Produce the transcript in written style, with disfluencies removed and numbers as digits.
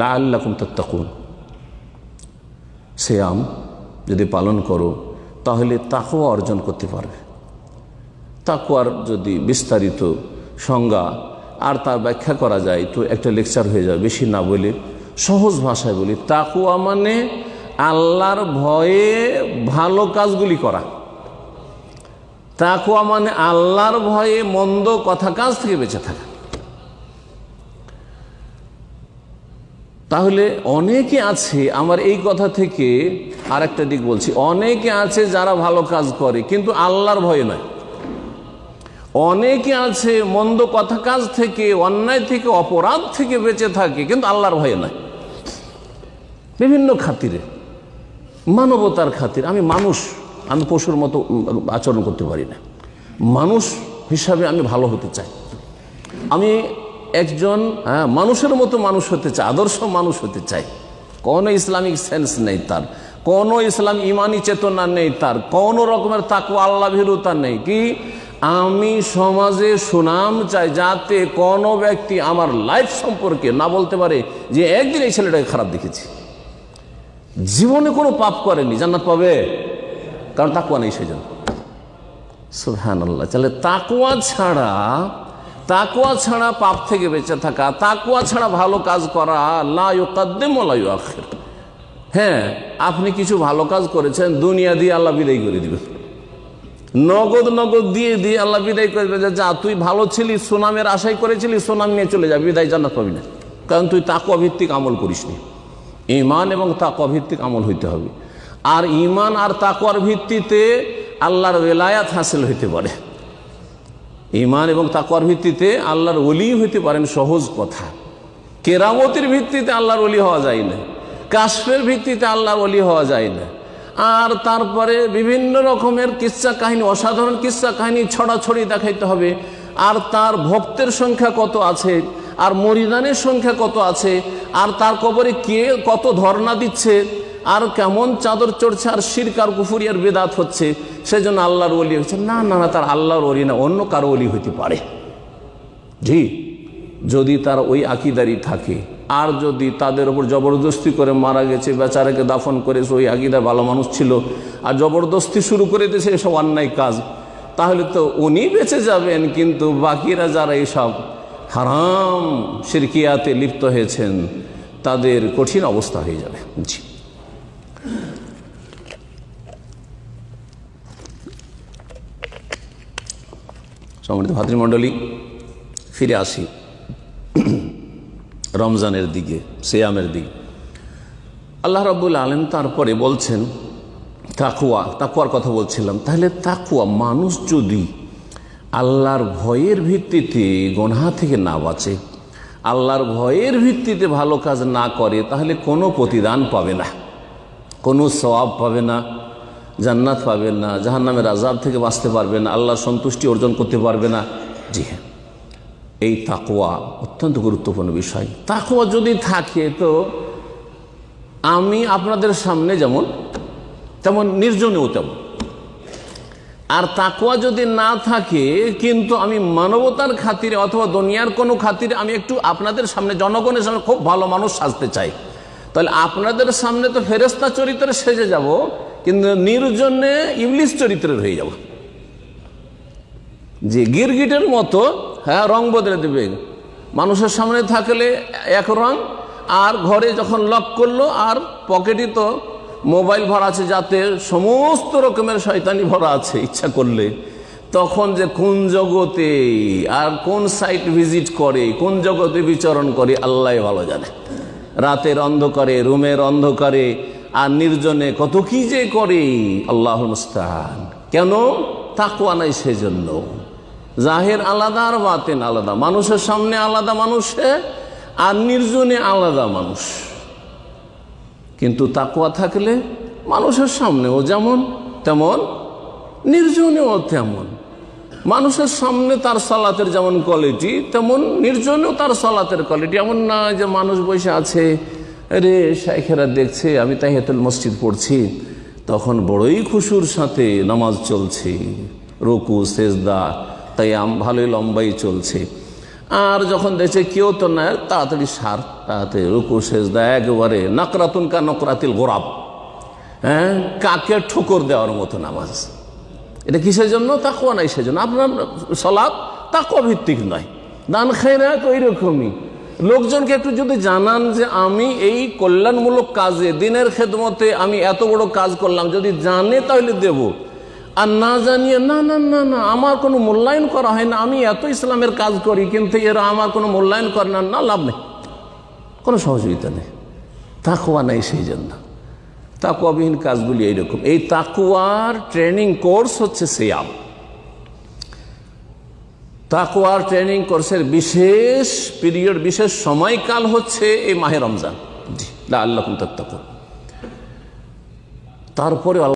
লাআল্লাকুম তাত্তাকুন, সিয়াম যদি পালন করো তাহলে তাকওয়া অর্জন করতে পারবে। তাকওয়ার যদি বিস্তারিত সংজ্ঞা আর তার ব্যাখ্যা করা যায় তো একটা লেকচার হয়ে যাবে। বেশি না বলে সহজ ভাষায় বলি, তাকওয়া মানে আল্লাহর ভয়ে ভালো কাজগুলি করা। তাকওয়া মানে আল্লাহর ভয়ে মন্দ কথা কাজ থেকে বেঁচে থাকা। তাহলে অনেকে আছে, আমার এই কথা থেকে আর একটা দিক বলছি, অনেকে আছে যারা ভালো কাজ করে কিন্তু আল্লাহর ভয়ে নয়। অনেকে আছে মন্দ কথা কাজ থেকে, অন্যায় থেকে, অপরাধ থেকে বেঁচে থাকে কিন্তু আল্লাহর ভয়ে নয়। বিভিন্ন খাতিরে, মানবতার খাতির, আমি মানুষ, আমি পশুর মতো আচরণ করতে পারি না, মানুষ হিসাবে আমি ভালো হতে চাই, আমি একজন মানুষের মতো মানুষ হতে চাই, আদর্শ মানুষ হতে চাই। কোনো ইসলামিক সেন্স নেই তার, কোনো ইসলাম ইমানি চেতনা নেই তার, কোনো রকমের তাকওয়া আল্লাহ ভীরুতা নেই। কি আমি সমাজে সুনাম চাই, যাতে কোনো ব্যক্তি আমার লাইফ সম্পর্কে না বলতে পারে যে একদিন এই ছেলেটাকে খারাপ দেখেছি, জীবনে কোনো পাপ করেনি, জান্নাত পাবে, কারণ তাকওয়া নেই সেজন্য। সুবহানাল্লাহ। তাহলে তাকওয়া ছাড়া পাপ থেকে বেঁচে থাকা, তাকওয়া ছাড়া ভালো কাজ করা, লা ইউকাদ্দিম ওয়া লা ইউআখির। হ্যাঁ, আপনি কিছু ভালো কাজ করেছেন, দুনিয়া দিয়ে আল্লাহ বিদায় করে দিবেন, নগদ দিয়ে আল্লাহ বিদায় করে দেবে। যা তুই ভালো ছিলি, সুনামের আশাই করেছিলি, সুনাম নিয়ে চলে যাবি, বিদায়, জান্নাত পাবি না, কারণ তুই তাকওয়া ভিত্তিক আমল করিসনি। ঈমান এবং তাকওয়া ভিত্তিক আমল হইতে হবে। আর ঈমান আর তাকওয়ার ভিত্তিতে আল্লাহর ওলায়াত হাসিল হইতে পারে। ঈমান এবং তাকওয়ার ভিত্তিতে আল্লাহর ওলি হইতে পারেন, সহজ কথা। কেরামতের ভিত্তিতে আল্লাহর ওলি হওয়া যায় না, কাশফের ভিত্তিতে আল্লাহর ওলি হওয়া যায় না। আর তারপরে বিভিন্ন রকমের কিচ্ছা কাহিনী, অসাধারণ কিচ্ছা কাহিনী ছড়াছড়ি দেখাইতে হবে। আর তার ভক্তের সংখ্যা কত আছে, আর মরিদানের সংখ্যা কত আছে, আর তার কবরে কে কত ধর্ণা দিচ্ছে, আর কেমন চাদর চড়ছে, আর শিরক আর কুফরি আর বিদআত হচ্ছে, সেজন্য আল্লাহর ওলি হচ্ছে না। তার আল্লাহর ওলি না, অন্য কারো ওলি হইতে পারে। জি, যদি তার ওই আকীদারই থাকে। আর যদি তাদের উপর জবরদস্তি করে মারা গেছে, বেচারাকে দাফন করেছে, ওই আকীদার ভালো মানুষ ছিল, আর জবরদস্তি শুরু করে দিয়েছে এসব অন্যায় কাজ, তাহলে তো উনি বেঁচে যাবেন, কিন্তু বাকিরা যারা এইসব হারাম শিরকিয়াতে লিপ্ত হয়েছেন তাদের কঠিন অবস্থা হয়ে যাবে। জি, সম্মানিত ভাতৃমণ্ডলী, ফিরে আসি রমজানের দিকে, সিয়ামের দিকে। আল্লাহ রাব্বুল আলামিন তারপরে বলছেন তাকওয়ার কথা বলছিলাম। তাহলে তাকওয়া, মানুষ যদি আল্লাহর ভয়ের ভিত্তিতে গুনাহ থেকে না বাঁচে, আল্লাহর ভয়ের ভিত্তিতে ভালো কাজ না করে, তাহলে কোনো প্রতিদান পাবে না, কোনো সওয়াব পাবে না, জান্নাত পাবে না, জাহান্নামের আযাব থেকে বাঁচতে পারবে না, আল্লাহর সন্তুষ্টি অর্জন করতে পারবে না। জি হ্যাঁ, এই তাকওয়া অত্যন্ত গুরুত্বপূর্ণ বিষয়। তাকওয়া যদি থাকে তো আমি আপনাদের সামনে যেমন তেমন নির্জনেও তেমন। আর তাকওয়া যদি না থাকে, কিন্তু আমি মানবতার খাতিরে অথবা দুনিয়ার কোনো খাতিরে আমি একটু আপনাদের সামনে, জনগণের সামনে খুব ভালো মানুষ সাজতে চাই, তাহলে আপনাদের সামনে তো ফেরেশতা চরিত্রে সেজে যাব, কিন্তু নির্জনে ইবলিস চরিত্রের হয়ে যাব। যে গিরগিটের মতো, হ্যাঁ, রং বদলে দেবে। মানুষের সামনে থাকলে এক রং, আর ঘরে যখন লক করলো আর পকেটে তো মোবাইল ভরা আছে, যাতে সমস্ত রকমের শয়তানি ভরা আছে, ইচ্ছা করলে তখন যে কোন জগতে আর কোন সাইট ভিজিট করে, কোন জগতে বিচরণ করে আল্লাহ ভালো জানে। রাতের অন্ধকারে, রুমের অন্ধকারে আর নির্জনে কত কি যে করে, আল্লাহুল মুস্তাআন। কেন? তাকওয়া নাই সেজন্য। জাহির আলাদা আর বাতিন আলাদা, মানুষের সামনে আলাদা মানুষে, আর নির্জনে আলাদা মানুষ। কিন্তু তাকওয়া থাকলে মানুষের সামনেও যেমন তেমন, নির্জনেও তেমন। মানুষের সামনে তার সালাতের যেমন কোয়ালিটি, তেমন নির্জনেও তার সালাতের কোয়ালিটি। এমন না যে মানুষ বসে আছে, রে শাইখেরা দেখছে আমি তাহিয়াতুল মসজিদ পড়ছি, তখন বড়ই খুশুর সাথে নামাজ চলছে, রুকু সেজদা কিয়াম ভালোই লম্বাই চলছে। আর যখন দেখছে কেউ তো না, তাড়াতাড়ি সার, তাড়াতাড়ি রুকু সেজদা, একেবারে নাকরাতুন কা নকরাতিল গোরাব, হ্যাঁ, কাকে ঠোকর দেওয়ার মতো নামাজ। এটা কিসের জন্য? তাকওয়া নাই সেজন্য। আপনার সালাত তাকওয়া ভিত্তিক নয়, দান খায়রাত ওই রকমই। লোকজনকে একটু যদি জানান যে আমি এই কল্যাণমূলক কাজে, দিনের খেদমতে আমি এত বড় কাজ করলাম, যদি জানে তাহলে দেব, আর না জানিয়ে না না না না আমার কোনো মূল্যায়ন করা হয় না, আমি এত ইসলামের কাজ করি কিন্তু এরা আমার কোনো মূল্যায়ন করে না, না, লাভ নেই, কোনো সহযোগিতা নেই। তাকওয়া নেই সেই জন্য। তাকওয়াবিহীন কাজগুলি এইরকম। এই তাকওয়ার ট্রেনিং কোর্স হচ্ছে সিয়াম। তাকওয়ার ট্রেনিং কোর্সের বিশেষ পিরিয়ড, বিশেষ সময়কাল হচ্ছে এই মাহে রমজান। জি, লাআল্লাকুম তাত্তাকুন। তারপরে